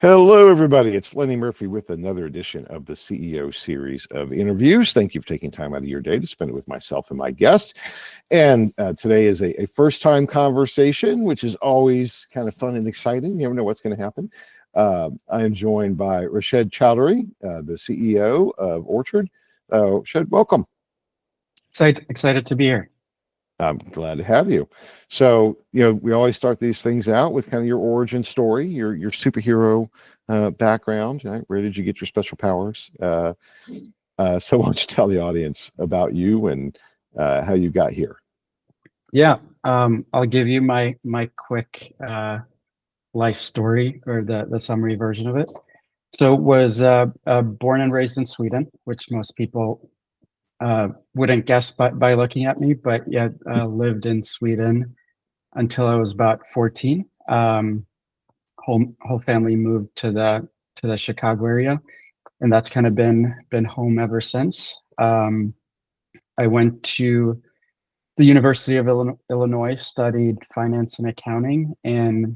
Hello, everybody. It's Lenny Murphy with another edition of the CEO series of interviews. Thank you for taking time out of your day to spend it with myself and my guest. And today is a first-time conversation, which is always kind of fun and exciting. You never know what's going to happen. I am joined by Rashed Chowdhury, the CEO of Orchard. Rashed, welcome. Excited to be here. I'm glad to have you. So, we always start these things out with kind of your origin story, your superhero background. Right? Where did you get your special powers? So, why don't you tell the audience about you and how you got here? Yeah, I'll give you my quick life story, or the summary version of it. So, was born and raised in Sweden, which most people wouldn't guess by looking at me, but yeah, lived in Sweden until I was about 14. Whole family moved to the Chicago area, and that's kind of been home ever since. I went to the University of Illinois, studied finance and accounting, and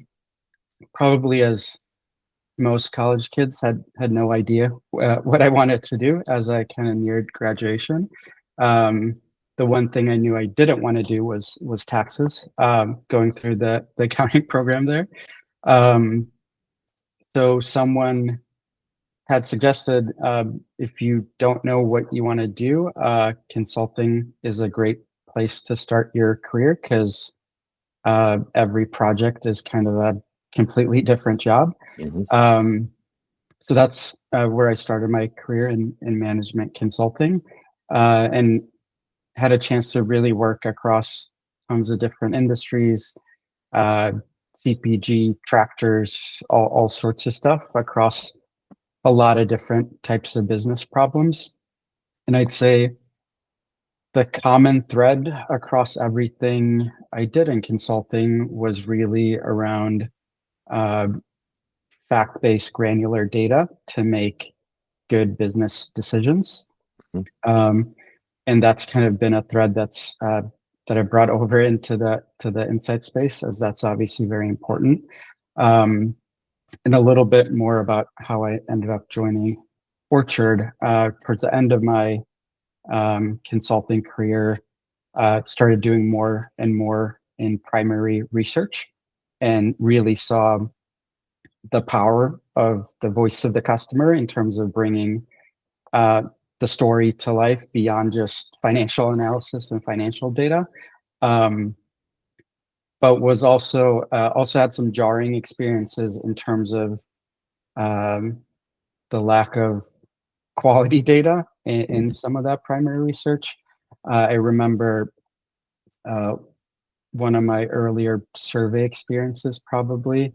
probably as most college kids had no idea what I wanted to do as I kind of neared graduation. The one thing I knew I didn't want to do was taxes, going through the accounting program there. So someone had suggested, if you don't know what you want to do, consulting is a great place to start your career, because every project is kind of a completely different job. Mm-hmm. So that's where I started my career in management consulting, and had a chance to really work across tons of different industries, CPG, tractors, all sorts of stuff across a lot of different types of business problems. And I'd say the common thread across everything I did in consulting was really around fact-based granular data to make good business decisions. Mm-hmm. And that's kind of been a thread that I brought over into the insight space, as that's obviously very important. And a little bit more about how I ended up joining Orchard. Towards the end of my consulting career, started doing more and more in primary research, and really saw the power of the voice of the customer in terms of bringing the story to life beyond just financial analysis and financial data. But was also had some jarring experiences in terms of the lack of quality data in some of that primary research. I remember one of my earlier survey experiences, probably.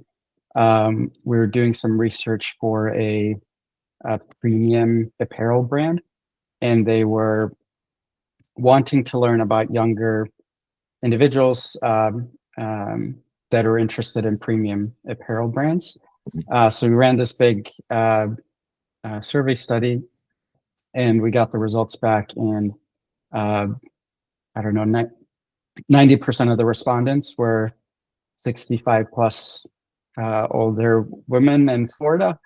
We were doing some research for a premium apparel brand, and they were wanting to learn about younger individuals that are interested in premium apparel brands. So we ran this big survey study, and we got the results back, and I don't know, 90% of the respondents were 65 plus older women in Florida,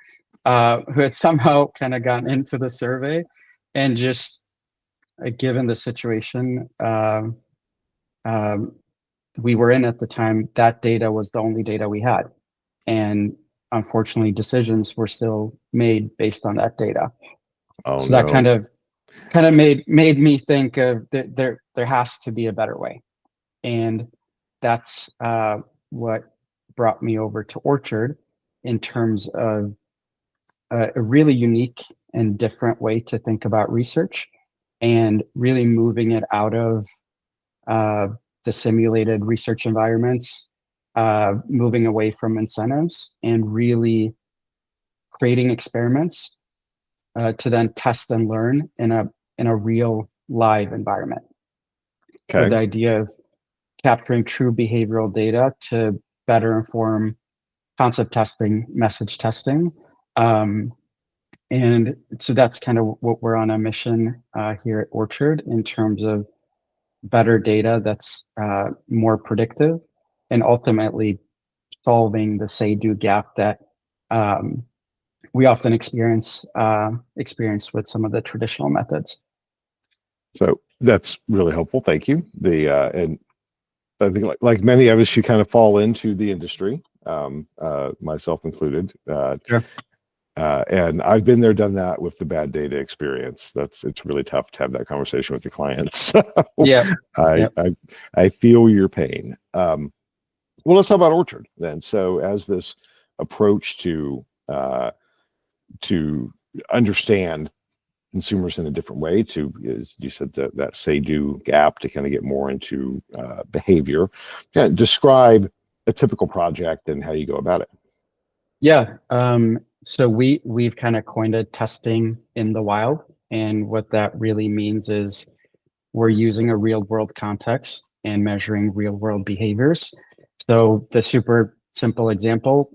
who had somehow kind of gotten into the survey, and just given the situation we were in at the time, that data was the only data we had, and unfortunately, decisions were still made based on that data. Oh, So no. that kind of made me think of there has to be a better way, and that's what brought me over to Orchard, in terms of a really unique and different way to think about research, and really moving it out of the simulated research environments, moving away from incentives, and really creating experiments to then test and learn in a real live environment. Okay. With the idea of capturing true behavioral data to better inform concept testing, message testing. And so that's kind of what we're on a mission here at Orchard, in terms of better data that's more predictive, and ultimately solving the say-do gap that we often experience with some of the traditional methods. So that's really helpful. Thank you. And I think like many of us, you kind of fall into the industry, myself included. Sure. And I've been there, done that with the bad data experience. It's really tough to have that conversation with the clients. So Yeah. I feel your pain. Well, let's talk about Orchard then. So as this approach to understand consumers in a different way, to, as you said, that say-do gap, to kind of get more into behavior. Kind of describe a typical project and how you go about it. Yeah. So we've kind of coined it testing in the wild, and what that really means is we're using a real world context and measuring real world behaviors. So the super simple example,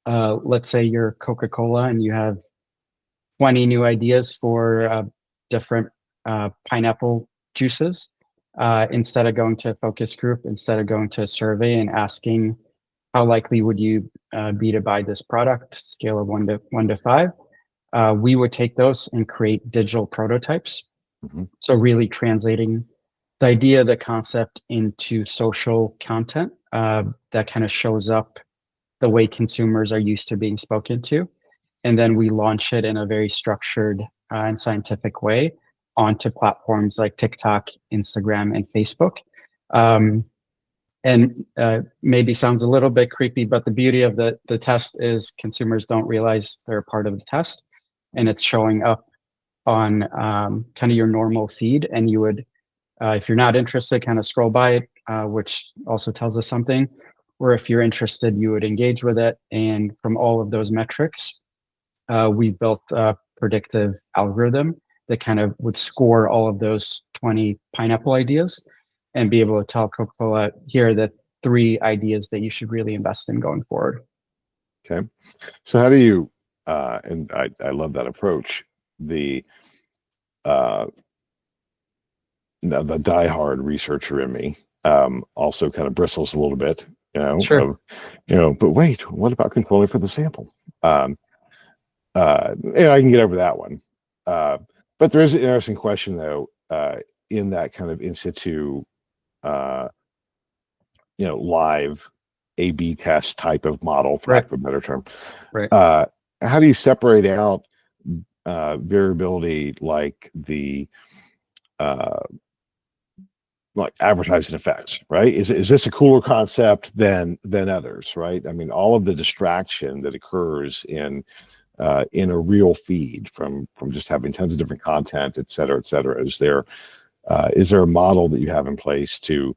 let's say you're Coca-Cola and you have 20 new ideas for different pineapple juices. Instead of going to a focus group, instead of going to a survey and asking how likely would you be to buy this product, scale of 1 to 5, we would take those and create digital prototypes. Mm-hmm. So really translating the idea, the concept into social content that kind of shows up the way consumers are used to being spoken to. And then we launch it in a very structured and scientific way onto platforms like TikTok, Instagram, and Facebook. And maybe sounds a little bit creepy, but the beauty of the test is consumers don't realize they're a part of the test, and it's showing up on kind of your normal feed. And you would, if you're not interested, kind of scroll by it, which also tells us something. Or if you're interested, you would engage with it. And from all of those metrics, we built a predictive algorithm that kind of would score all of those 20 pineapple ideas and be able to tell Coca-Cola, here are the 3 ideas that you should really invest in going forward. Okay. So how do you, and I love that approach, the diehard researcher in me also kind of bristles a little bit, Sure. But wait, what about controlling for the sample? I can get over that one. But there is an interesting question, though, in that kind of in situ, live A/B test type of model, for lack of a better term. Right. How do you separate out variability like the like advertising effects, right? Is this a cooler concept than others, right? I mean, all of the distraction that occurs in a real feed from just having tons of different content, et cetera, et cetera. Is there a model that you have in place to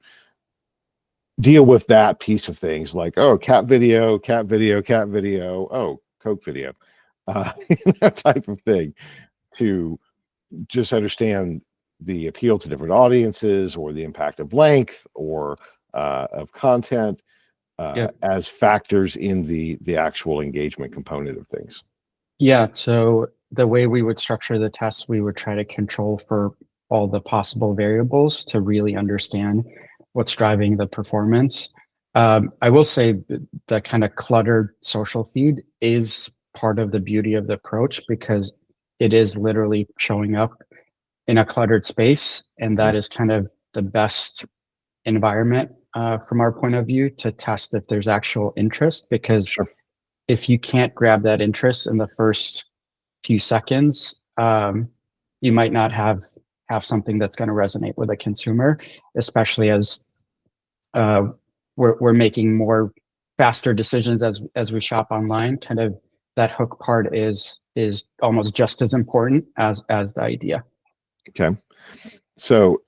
deal with that piece of things, like, oh, cat video, oh, Coke video, that type of thing, to just understand the appeal to different audiences, or the impact of length, or of content, as factors in the actual engagement component of things? Yeah. So the way we would structure the test, we would try to control for all the possible variables to really understand what's driving the performance. I will say the kind of cluttered social feed is part of the beauty of the approach, because it is literally showing up in a cluttered space. And that is kind of the best environment from our point of view to test if there's actual interest, because Sure. if you can't grab that interest in the first few seconds, you might not have something that's going to resonate with a consumer, especially as we're making more faster decisions as we shop online. Kind of that hook part is almost just as important as the idea. Okay. So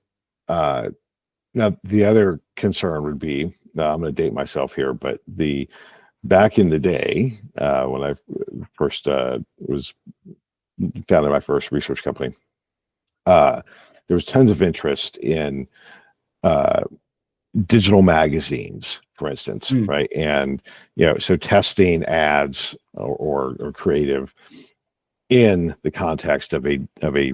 now the other concern would be, now I'm going to date myself here, but back in the day, when I first was founded my first research company, there was tons of interest in digital magazines, for instance, right? And so testing ads or creative in the context of a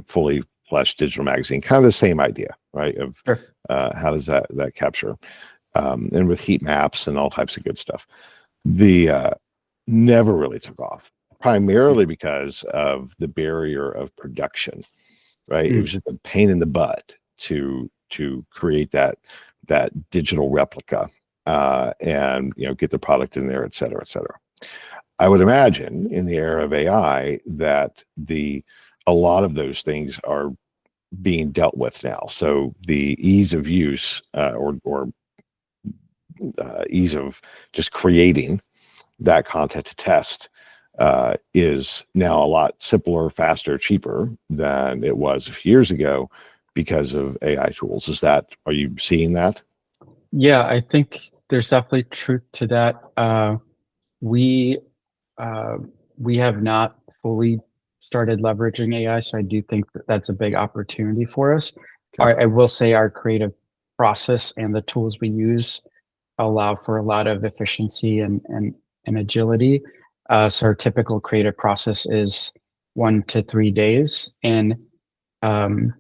fully fleshed digital magazine, kind of the same idea, right? Of Sure. How does that capture, and with heat maps and all types of good stuff. The never really took off. primarily because of the barrier of production, right? It was just a pain in the butt to create that digital replica, and get the product in there, et cetera, et cetera. I would imagine in the era of AI that a lot of those things are being dealt with now. So the ease of use, or ease of just creating that content to test, is now a lot simpler, faster, cheaper than it was a few years ago because of AI tools. Are you seeing that? Yeah, I think there's definitely truth to that. We we have not fully started leveraging AI, so I do think that that's a big opportunity for us. Okay. I will say our creative process and the tools we use allow for a lot of efficiency and agility. So our typical creative process is 1 to 3 days, and um,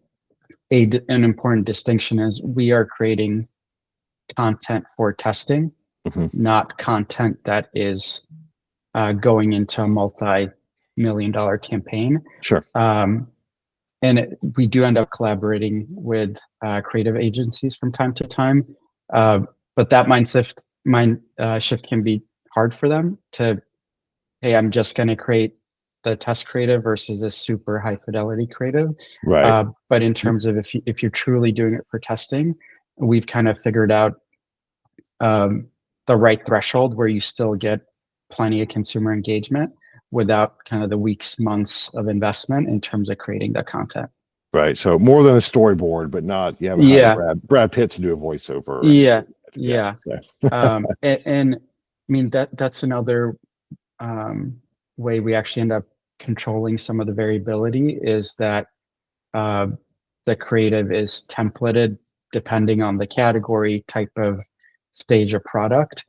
an important distinction is we are creating content for testing, Mhm. not content that is going into a multi-million-dollar campaign. Sure. We do end up collaborating with creative agencies from time to time, but that mind shift can be hard for them to, hey, I'm just going to create the test creative versus this super high fidelity creative. Right. But in terms of if you're truly doing it for testing, we've kind of figured out the right threshold where you still get plenty of consumer engagement without kind of the weeks, months of investment in terms of creating the content. Right. So more than a storyboard, but not, you haven't Yeah. hired Brad Pitt to do a voiceover. Yeah. Yeah. And I mean, that's another way we actually end up controlling some of the variability is that the creative is templated depending on the category, type of stage of product,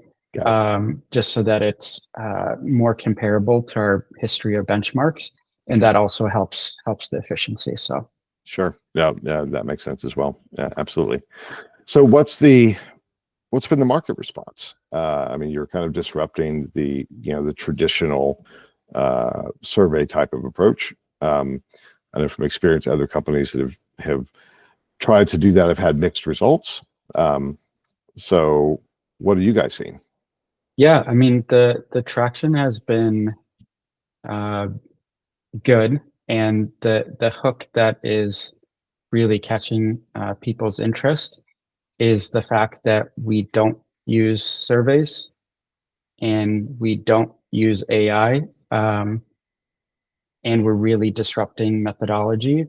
just so that it's more comparable to our history of benchmarks, and that also helps the efficiency. So sure, yeah, that makes sense as well. Yeah, absolutely. So what's been the market response? I mean, you're kind of disrupting the traditional survey type of approach. I know from experience, other companies that have tried to do that have had mixed results. So what are you guys seeing? yeah, I mean, the traction has been good, and the hook that is really catching people's interest is the fact that we don't use surveys and we don't use AI, and we're really disrupting methodology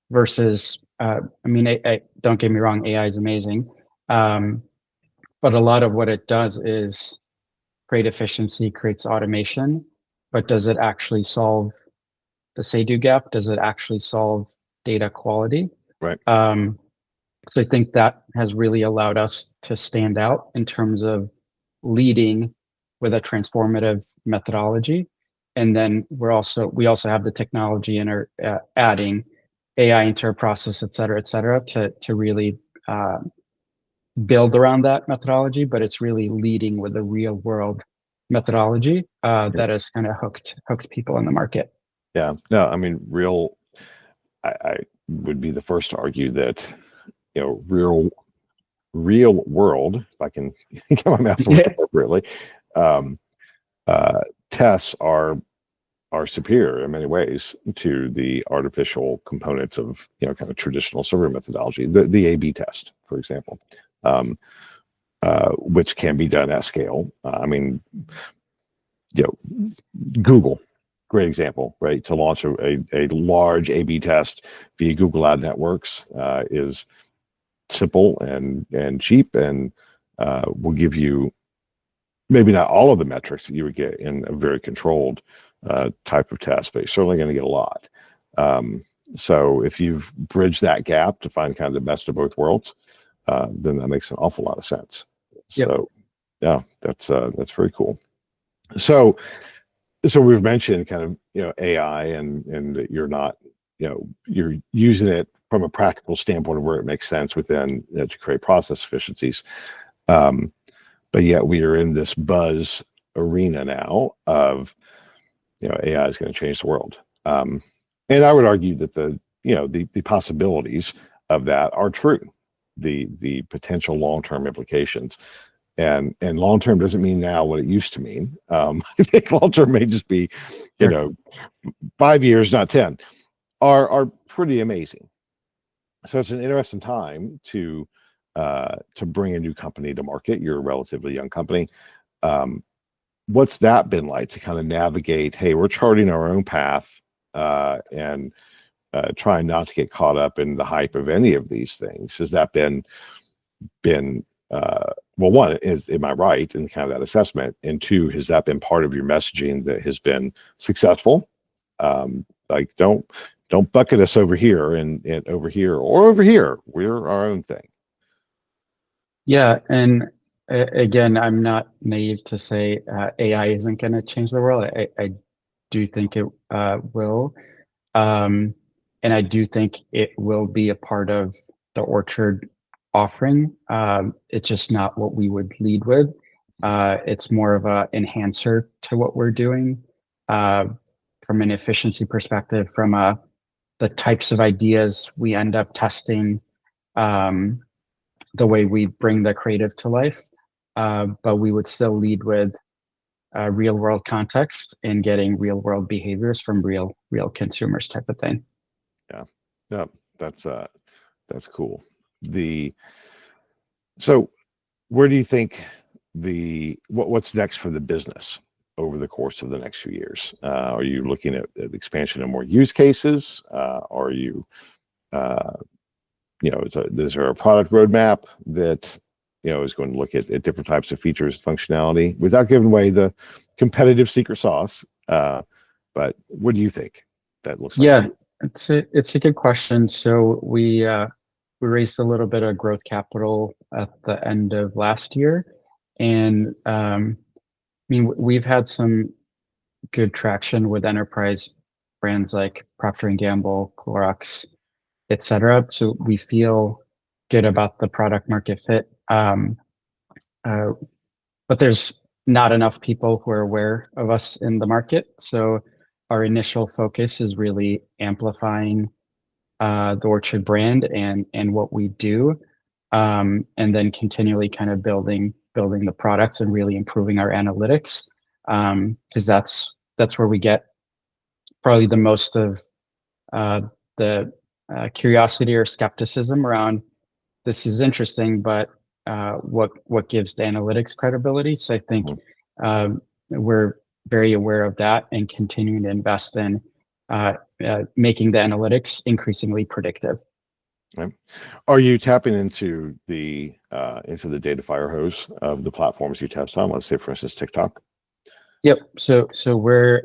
versus. I mean, don't get me wrong, AI is amazing, but a lot of what it does is create efficiency, creates automation, but does it actually solve the say-do gap? Does it actually solve data quality? Right. So I think that has really allowed us to stand out in terms of leading with a transformative methodology. And then we also have the technology and are adding AI into our process, et cetera, to really build around that methodology. But it's really leading with a real world methodology that has kind of hooked people in the market. Yeah. No, I mean, I would be the first to argue that real world, if I can get my mouth worked appropriately, tests are superior in many ways to the artificial components of kind of traditional survey methodology, the A/B test, for example, which can be done at scale. I mean, Google, great example, right? To launch a large A/B test via Google Ad Networks is simple and cheap, and will give you maybe not all of the metrics that you would get in a very controlled type of test, but you're certainly going to get a lot. So if you've bridged that gap to find kind of the best of both worlds, then that makes an awful lot of sense. Yep. So yeah, that's very cool. So we've mentioned kind of AI and that you're not you're using it from a practical standpoint of where it makes sense within to create process efficiencies. But yet we are in this buzz arena now of, AI is going to change the world. And I would argue that the possibilities of that are true. The potential long-term implications, and long-term doesn't mean now what it used to mean. I think long-term may just be, Sure. 5 years, not 10, are pretty amazing. So it's an interesting time to bring a new company to market. You're a relatively young company. What's that been like to kind of navigate? Hey, we're charting our own path, and trying not to get caught up in the hype of any of these things. Has that been well, one is, am I right in kind of that assessment? And two, has that been part of your messaging that has been successful? Like, don't bucket us over here and over here or over here. We're our own thing. Yeah, and again, I'm not naive to say AI isn't going to change the world. I do think it will, and I do think it will be a part of the Orchard offering. It's just not what we would lead with. It's more of a enhancer to what we're doing, from an efficiency perspective, from the types of ideas we end up testing, the way we bring the creative to life. But we would still lead with real world context and getting real world behaviors from real consumers, type of thing. Yeah, that's cool. So where do you think what's next for the business over the course of the next few years? Are you looking at expansion of more use cases? Are you, is there a product roadmap that is going to look at different types of features, functionality, without giving away the competitive secret sauce? But what do you think that looks like? Yeah, it's a good question. So we raised a little bit of growth capital at the end of last year, and I mean, we've had some good traction with enterprise brands like Procter and Gamble, Clorox, etc. So we feel good about the product market fit. But there's not enough people who are aware of us in the market. So our initial focus is really amplifying the Orchard brand and what we do, and then continually kind of building the products and really improving our analytics, because that's where we get probably the most of the curiosity or skepticism around, this is interesting, but what gives the analytics credibility? So I think we're very aware of that and continuing to invest in making the analytics increasingly predictive. Okay. Are you tapping into the data fire hose of the platforms you test on? Let's say, for instance, TikTok. Yep. So we're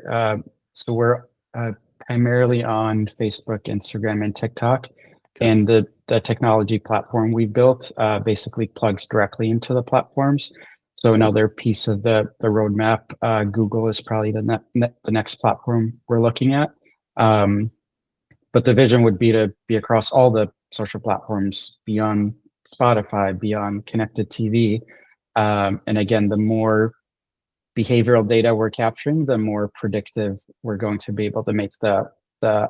primarily on Facebook, Instagram, and TikTok. Okay. And the technology platform we built basically plugs directly into the platforms. So another piece of the roadmap, Google is probably the next platform we're looking at. But the vision would be to be across all the social platforms beyond Spotify, beyond connected TV. And again, the more behavioral data we're capturing, the more predictive we're going to be able to make the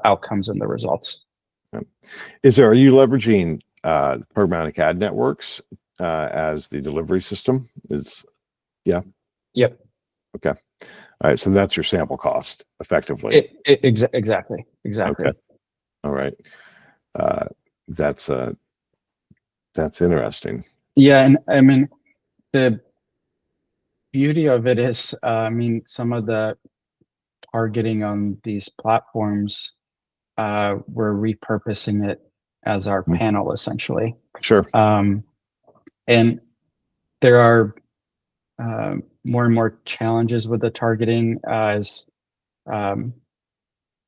outcomes and the results. Are you leveraging programmatic ad networks as the delivery system? Yeah. Yep. Okay. All right. So that's your sample cost, effectively. Exactly. Okay. All right. That's interesting. Yeah, and I mean, the beauty of it is, some of the targeting on these platforms, we're repurposing it as our panel, essentially. Sure. And there are more and more challenges with the targeting as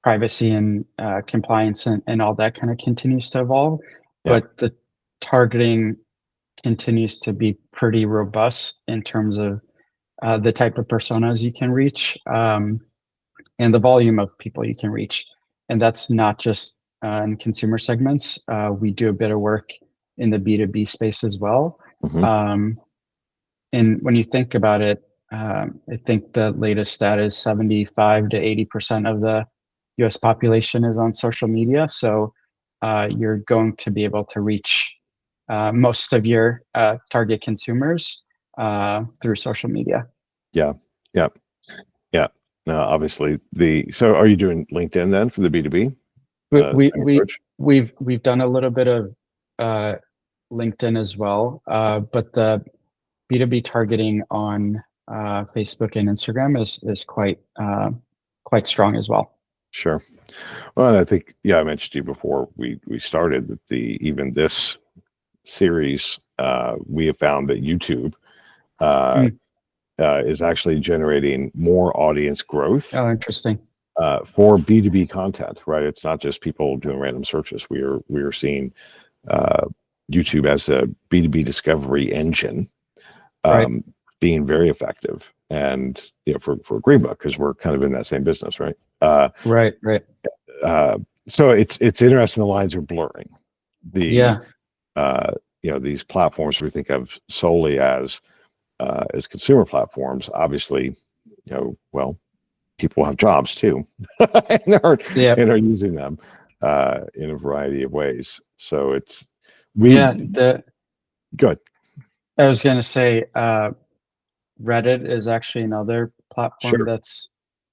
privacy and compliance and all that kind of continues to evolve. Yeah. But the targeting continues to be pretty robust in terms of the type of personas you can reach, and the volume of people you can reach. And that's not just in consumer segments. We do a bit of work in the B2B space as well. Mm-hmm. And when you think about it, I think the latest stat is 75 to 80% of the US population is on social media. So you're going to be able to reach most of your target consumers through social media. Yeah. Yeah. Yeah. Obviously so are you doing LinkedIn then for the B2B? Same approach? We've done a little bit of LinkedIn as well, but the B2B targeting on Facebook and Instagram is quite strong as well. Sure. Well, and I think, yeah, I mentioned to you before we started that even this series, we have found that YouTube is actually generating more audience growth. Oh, interesting. For B2B content, right? It's not just people doing random searches. We are seeing YouTube as a B2B discovery engine Right. being very effective, and for Greenbook, because we're kind of in that same business, right? Right. So it's interesting. The lines are blurring. Yeah. These platforms we think of solely as consumer platforms, obviously, well, people have jobs too, and are using them in a variety of ways. So good. I was going to say Reddit is actually another platform that's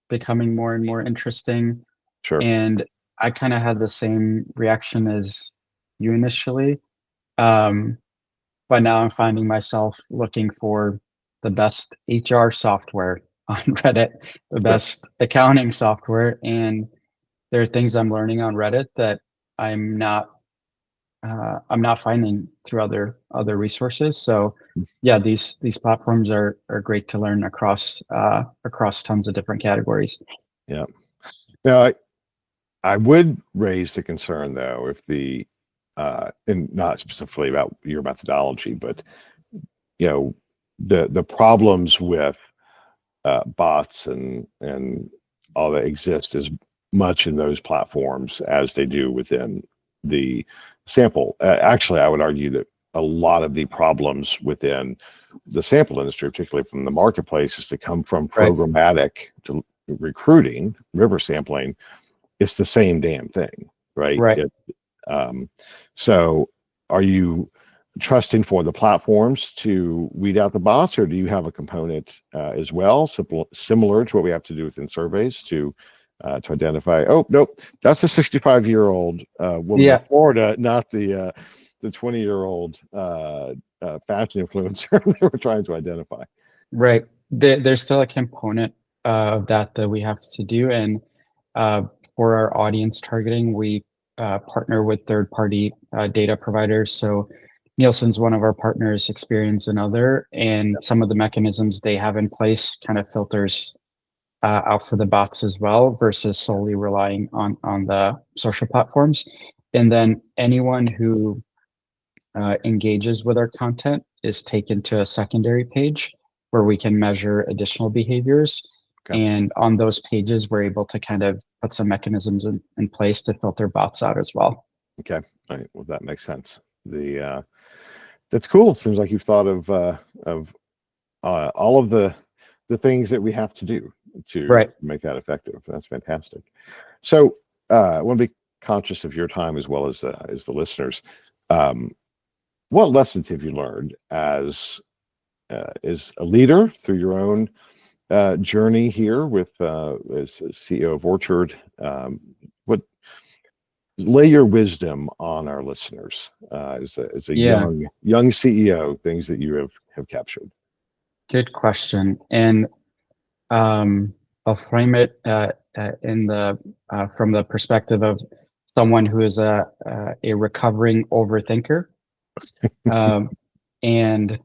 becoming more and more interesting. Sure. And I kind of had the same reaction as you initially. But now I'm finding myself looking for the best HR software on Reddit, the best accounting software. And there are things I'm learning on Reddit that I'm not finding through other resources. So yeah, these platforms are great to learn across tons of different categories. Yeah. Now I would raise the concern though, if and not specifically about your methodology, but the problems with bots and all that exist as much in those platforms as they do within the sample. Actually, I would argue that a lot of the problems within the sample industry, particularly from the marketplaces that come from programmatic to recruiting, river sampling, it's the same damn thing, right? So are you trusting for the platforms to weed out the bots, or do you have a component as well, similar to what we have to do within surveys to identify, oh, nope, that's a 65-year-old woman in Florida, not the 20-year-old fashion influencer they were trying to identify? Right. There's still a component of that we have to do. And for our audience targeting, we partner with third-party data providers. So Nielsen's one of our partners, Experian's another, and some of the mechanisms they have in place kind of filters out for the bots as well, versus solely relying on the social platforms. And then anyone who engages with our content is taken to a secondary page where we can measure additional behaviors. And on those pages, we're able to kind of put some mechanisms in place to filter bots out as well. Okay. All right. Well, that makes sense. That's cool. Seems like you've thought of all of the things that we have to do to make that effective. That's fantastic. So I want to be conscious of your time as well as the listeners. What lessons have you learned as a leader through your own journey here with as CEO of Orchard? What lay your wisdom on our listeners as a young CEO, things that you have captured? Good question. And I'll frame it in the from the perspective of someone who is a recovering overthinker. And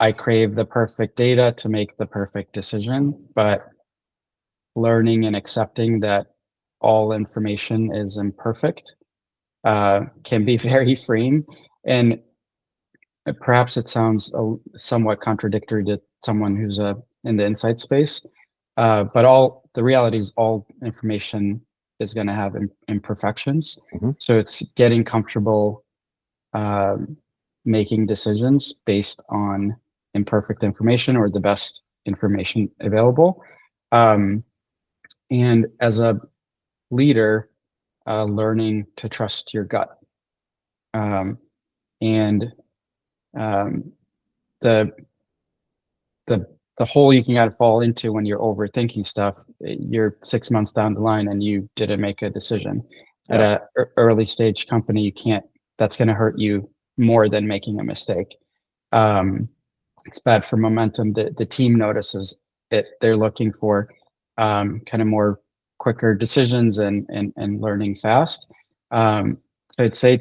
I crave the perfect data to make the perfect decision, but learning and accepting that all information is imperfect can be very freeing. And perhaps it sounds somewhat contradictory to someone who's in the insight space, but the reality is all information is going to have imperfections. So it's getting comfortable making decisions based on imperfect information or the best information available. And as a leader, learning to trust your gut. And the the hole you can fall into when you're overthinking stuff, you're 6 months down the line and you didn't make a decision. At a early stage company, you can't, that's going to hurt you more than making a mistake. It's bad for momentum. The team notices it. They're looking for kind of more quicker decisions and learning fast. So I'd say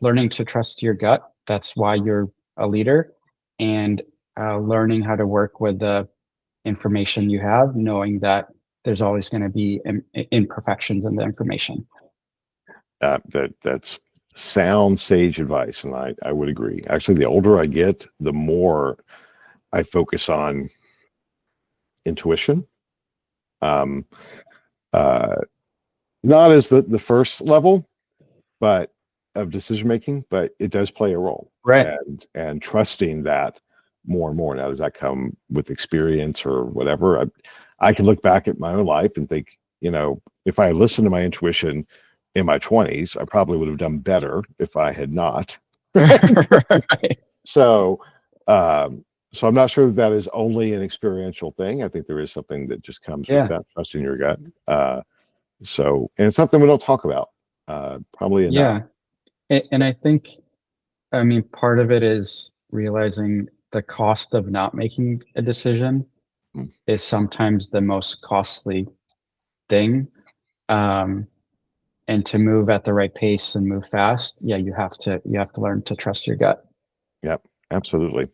learning to trust your gut. That's why you're a leader, and learning how to work with the information you have, knowing that there's always going to be imperfections in the information. That's sound sage advice, and I would agree. Actually, the older I get, the more I focus on intuition. Not as the first level, but of decision making, but it does play a role, right? And trusting that more and more. Now, does that come with experience or whatever? I can look back at my own life and think, if I listened to my intuition in my 20s, I probably would have done better if I had not. Right. So I'm not sure that is only an experiential thing. I think there is something that just comes with that, trusting your gut. And it's something we don't talk about, probably enough. Yeah. And I think, part of it is realizing the cost of not making a decision is sometimes the most costly thing. And to move at the right pace and move fast, you have to learn to trust your gut. Yep, absolutely.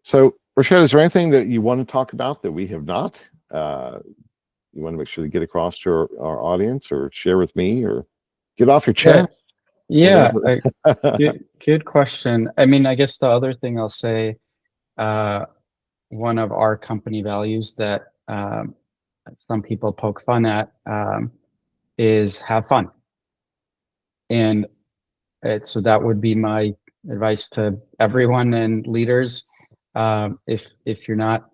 So, Rashed, is there anything that you want to talk about that we have not? You want to make sure to get across to our audience, or share with me, or get off your chest? Yeah, good question. I guess the other thing I'll say, one of our company values that some people poke fun at is have fun. And so that would be my advice to everyone and leaders. If you're not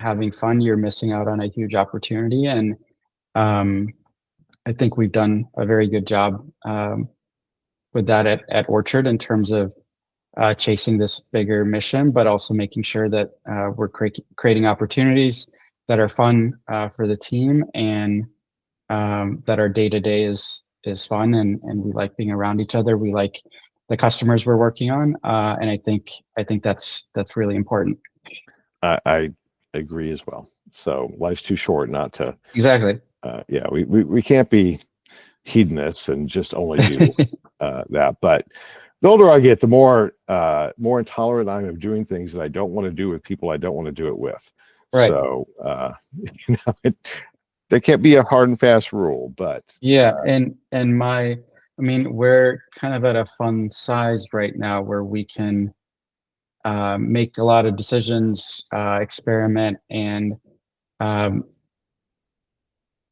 having fun, you're missing out on a huge opportunity. And I think we've done a very good job with that at Orchard in terms of chasing this bigger mission, but also making sure that we're creating opportunities that are fun for the team, and that our day-to-day is fun, and we like being around each other. We like the customers we're working on, and I think that's really important. I agree as well. So life's too short not to. Exactly. We can't be hedonists and just only do that. But the older I get, the more intolerant I am of doing things that I don't want to do with people I don't want to do it with. Right. So there can't be a hard and fast rule, but we're kind of at a fun size right now where we can make a lot of decisions, experiment, and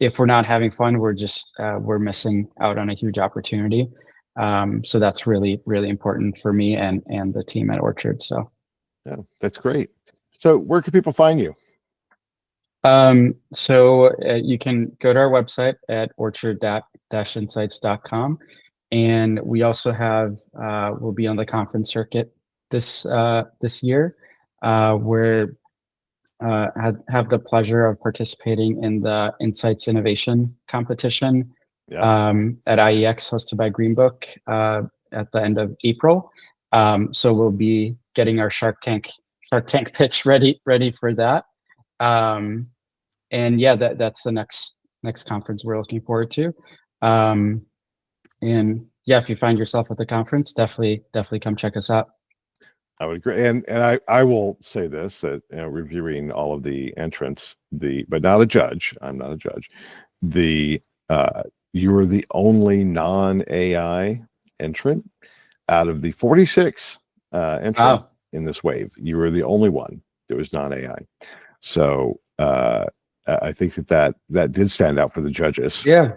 if we're not having fun, we're missing out on a huge opportunity. So that's really, really important for me and the team at Orchard. So yeah, that's great. So where can people find you? So you can go to our website at orchard-insights.com. And we also have, we'll be on the conference circuit this year, where have the pleasure of participating in the Insights Innovation Competition at IEX, hosted by Greenbook, at the end of April. So we'll be getting our Shark Tank pitch ready for that. And that's the next conference we're looking forward to. And if you find yourself at the conference, definitely come check us out. I would agree, and I will say this, that reviewing all of the entrants, but not a judge. I'm not a judge. You were the only non-AI entrant out of the 46 entrants in this wave. You were the only one that was non-AI. So I think that did stand out for the judges. Yeah.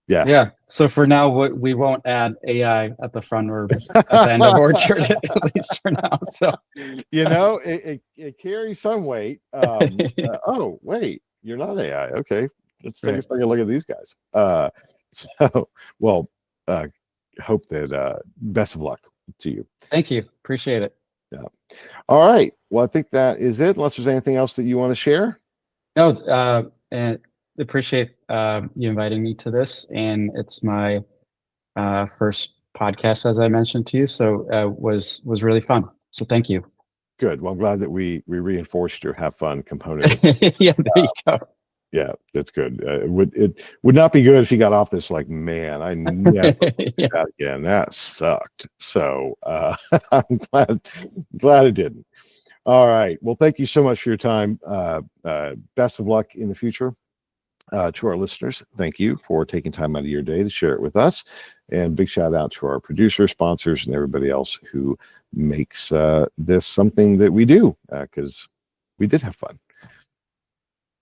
Yeah. Yeah. So for now, we won't add AI at the front or at the end of Orchard, at least for now. So You know, it carries some weight. Oh, wait, you're not AI. Okay, let's take a right. second look at these guys. So, well, hope that best of luck to you. Thank you. Appreciate it. Yeah. All right. Well, I think that is it. Unless there's anything else that you want to share. No, and appreciate you inviting me to this, and it's my first podcast, as I mentioned to you. So was really fun. So thank you. Good. Well, I'm glad that we reinforced your have fun component. Yeah, there you go. Yeah, that's good. It would not be good if you got off this like, man, I never Yeah. that again. That sucked. So I'm glad it didn't. All right. Well, thank you so much for your time. Best of luck in the future. To our listeners, thank you for taking time out of your day to share it with us. And big shout out to our producer, sponsors, and everybody else who makes this something that we do, because we did have fun.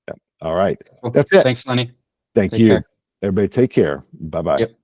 Yeah. All right. Cool. That's it. Thanks, Lenny. Thank Take you. care. Everybody take care. Bye-bye. Yep.